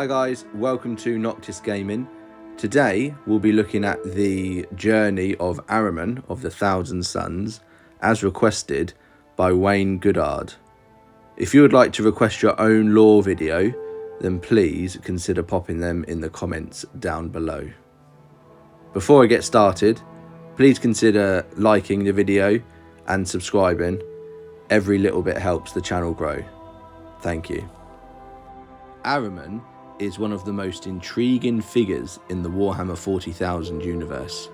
Hi guys, welcome to Noctis Gaming. Today we'll be looking at the Journey of Ahriman of the Thousand Suns as requested by Wayne Goodard. If you would like to request your own lore video, then please consider popping them in the comments down below. Before I get started, please consider liking the video and subscribing. Every little bit helps the channel grow. Thank you. Ahriman is one of the most intriguing figures in the Warhammer 40,000 universe.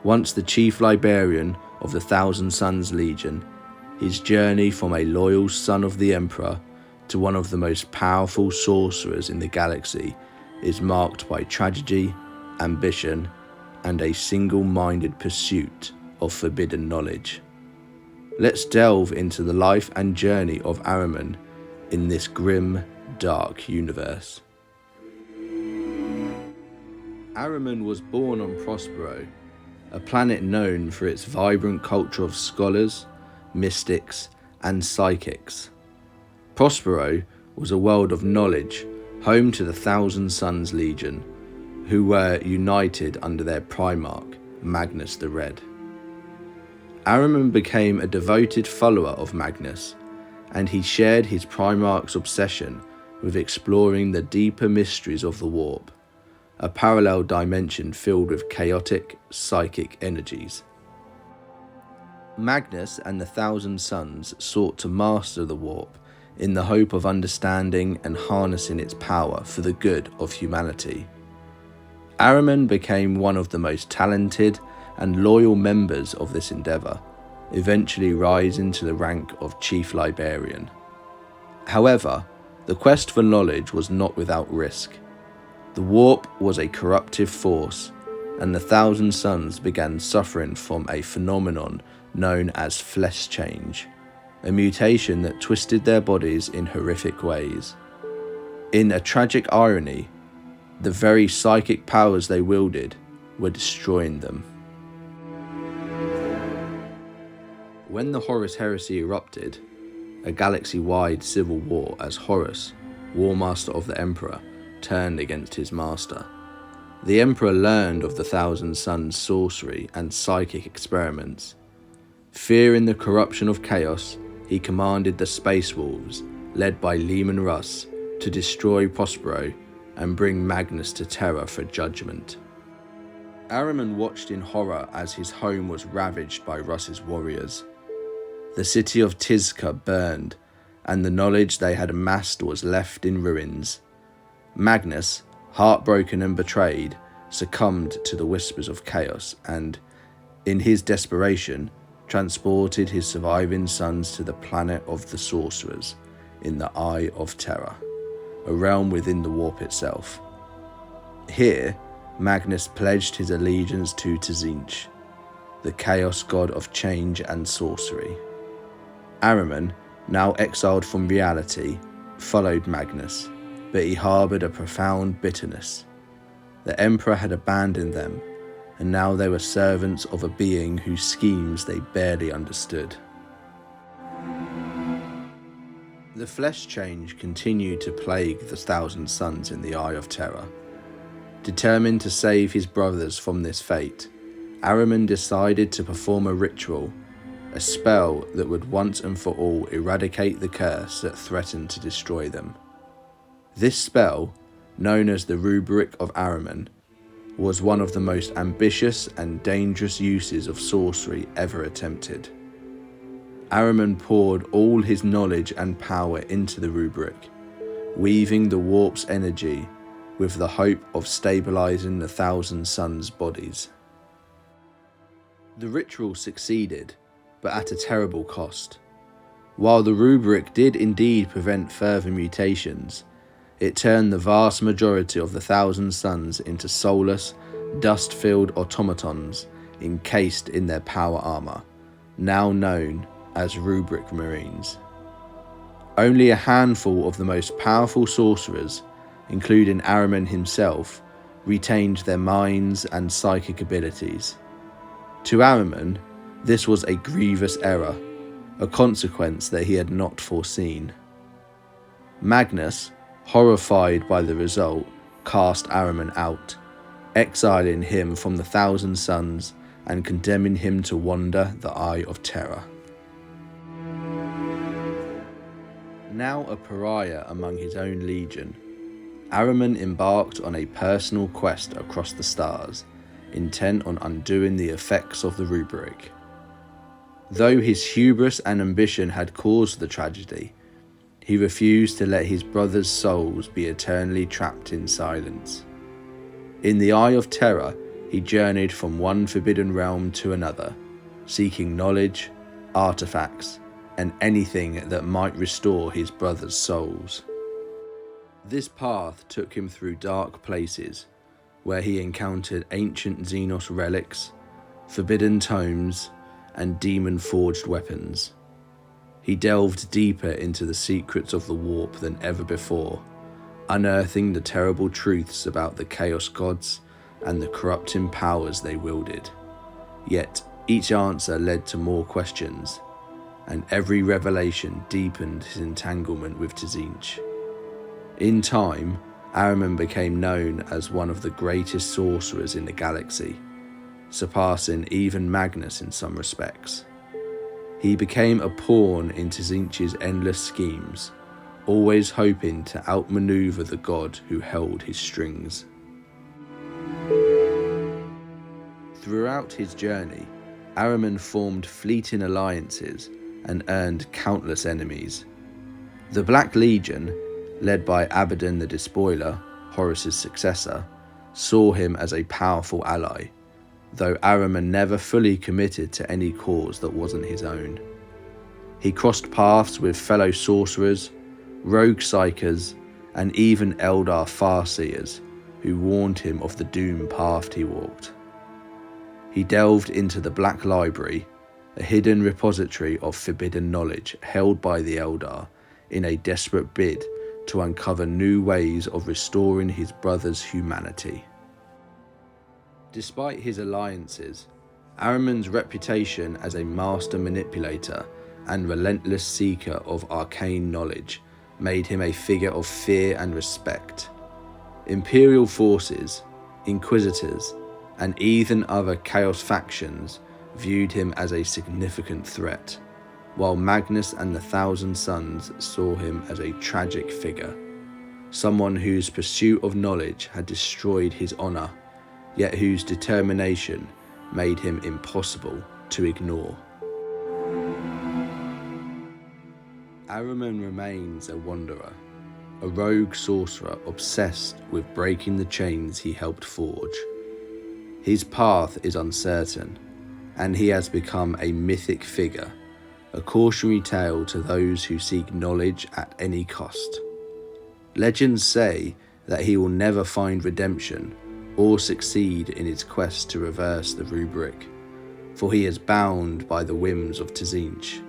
Once the chief librarian of the Thousand Suns Legion, his journey from a loyal son of the Emperor to one of the most powerful sorcerers in the galaxy is marked by tragedy, ambition, and a single-minded pursuit of forbidden knowledge. Let's delve into the life and journey of Ahriman in this grim, dark universe. Ahriman was born on Prospero, a planet known for its vibrant culture of scholars, mystics, and psychics. Prospero was a world of knowledge, home to the Thousand Suns Legion, who were united under their Primarch, Magnus the Red. Ahriman became a devoted follower of Magnus, and he shared his Primarch's obsession with exploring the deeper mysteries of the Warp, a parallel dimension filled with chaotic, psychic energies. Magnus and the Thousand Suns sought to master the Warp in the hope of understanding and harnessing its power for the good of humanity. Ahriman became one of the most talented and loyal members of this endeavour, eventually rising to the rank of Chief Librarian. However, the quest for knowledge was not without risk. The Warp was a corruptive force, and the Thousand Suns began suffering from a phenomenon known as flesh change, a mutation that twisted their bodies in horrific ways. In a tragic irony, the very psychic powers they wielded were destroying them. When the Horus heresy erupted, a galaxy-wide civil war as Horus, War Master of the Emperor, turned against his master. The Emperor learned of the Thousand Suns' sorcery and psychic experiments. Fearing the corruption of chaos, he commanded the Space Wolves, led by Leman Russ, to destroy Prospero and bring Magnus to Terra for judgment. Ahriman watched in horror as his home was ravaged by Russ's warriors. The city of Tizca burned, and the knowledge they had amassed was left in ruins. Magnus, heartbroken and betrayed, succumbed to the whispers of chaos and, in his desperation, transported his surviving sons to the planet of the sorcerers in the Eye of Terror, a realm within the Warp itself. Here, Magnus pledged his allegiance to Tzinch, the chaos god of change and sorcery. Ahriman, now exiled from reality, followed Magnus, but he harboured a profound bitterness. The Emperor had abandoned them, and now they were servants of a being whose schemes they barely understood. The flesh change continued to plague the Thousand Suns in the Eye of Terror. Determined to save his brothers from this fate, Ahriman decided to perform a ritual, a spell that would once and for all eradicate the curse that threatened to destroy them. This spell, known as the Rubric of Ahriman, was one of the most ambitious and dangerous uses of sorcery ever attempted. Ahriman poured all his knowledge and power into the Rubric, weaving the Warp's energy with the hope of stabilizing the Thousand Suns' bodies. The ritual succeeded, but at a terrible cost. While the Rubric did indeed prevent further mutations, it turned the vast majority of the Thousand Suns into soulless, dust-filled automatons encased in their power armor, now known as Rubric Marines. Only a handful of the most powerful sorcerers, including Ahriman himself, retained their minds and psychic abilities. To Ahriman, this was a grievous error, a consequence that he had not foreseen. Magnus, horrified by the result, cast Ahriman out, exiling him from the Thousand Sons and condemning him to wander the Eye of Terror. Now a pariah among his own legion, Ahriman embarked on a personal quest across the stars, intent on undoing the effects of the Rubric. Though his hubris and ambition had caused the tragedy, he refused to let his brothers' souls be eternally trapped in silence. In the Eye of Terror, he journeyed from one forbidden realm to another, seeking knowledge, artifacts, and anything that might restore his brothers' souls. This path took him through dark places, where he encountered ancient Xenos relics, forbidden tomes, and demon-forged weapons. He delved deeper into the secrets of the warp than ever before, unearthing the terrible truths about the Chaos Gods and the corrupting powers they wielded. Yet, each answer led to more questions, and every revelation deepened his entanglement with Tzeentch. In time, Ahriman became known as one of the greatest sorcerers in the galaxy, surpassing even Magnus in some respects. He became a pawn in Tzeentch's endless schemes, always hoping to outmaneuver the god who held his strings. Throughout his journey, Ahriman formed fleeting alliances and earned countless enemies. The Black Legion, led by Abaddon the Despoiler, Horus's successor, saw him as a powerful ally, though Ahriman never fully committed to any cause that wasn't his own. He crossed paths with fellow sorcerers, rogue psychers, and even Eldar farseers who warned him of the doom path he walked. He delved into the Black Library, a hidden repository of forbidden knowledge held by the Eldar, in a desperate bid to uncover new ways of restoring his brother's humanity. Despite his alliances, Ahriman's reputation as a master manipulator and relentless seeker of arcane knowledge made him a figure of fear and respect. Imperial forces, inquisitors, and even other Chaos factions viewed him as a significant threat, while Magnus and the Thousand Sons saw him as a tragic figure, someone whose pursuit of knowledge had destroyed his honor, yet whose determination made him impossible to ignore. Ahriman remains a wanderer, a rogue sorcerer obsessed with breaking the chains he helped forge. His path is uncertain, and he has become a mythic figure, a cautionary tale to those who seek knowledge at any cost. Legends say that he will never find redemption or succeed in his quest to reverse the Rubric, for he is bound by the whims of Tzeentch,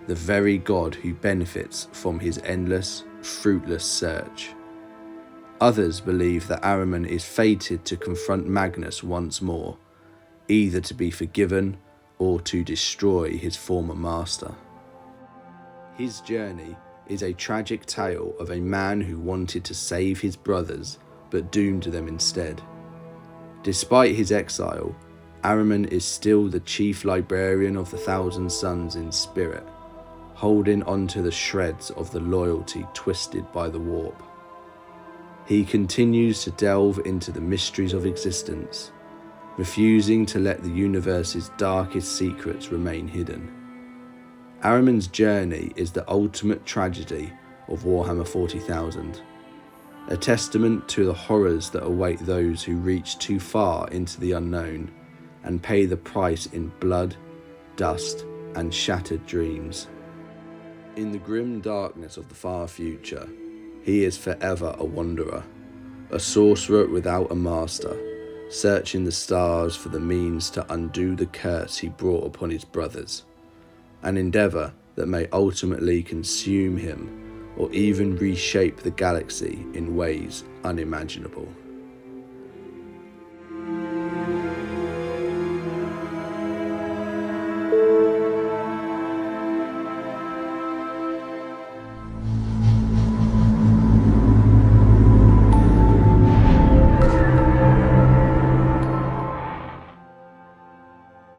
the very god who benefits from his endless, fruitless search. Others believe that Ahriman is fated to confront Magnus once more, either to be forgiven or to destroy his former master. His journey is a tragic tale of a man who wanted to save his brothers but doomed them instead. Despite his exile, Ahriman is still the chief librarian of the Thousand Sons in spirit, holding onto the shreds of the loyalty twisted by the warp. He continues to delve into the mysteries of existence, refusing to let the universe's darkest secrets remain hidden. Ahriman's journey is the ultimate tragedy of Warhammer 40,000, a testament to the horrors that await those who reach too far into the unknown and pay the price in blood, dust, and shattered dreams. In the grim darkness of the far future, he is forever a wanderer, a sorcerer without a master, searching the stars for the means to undo the curse he brought upon his brothers, an endeavour that may ultimately consume him or even reshape the galaxy in ways unimaginable.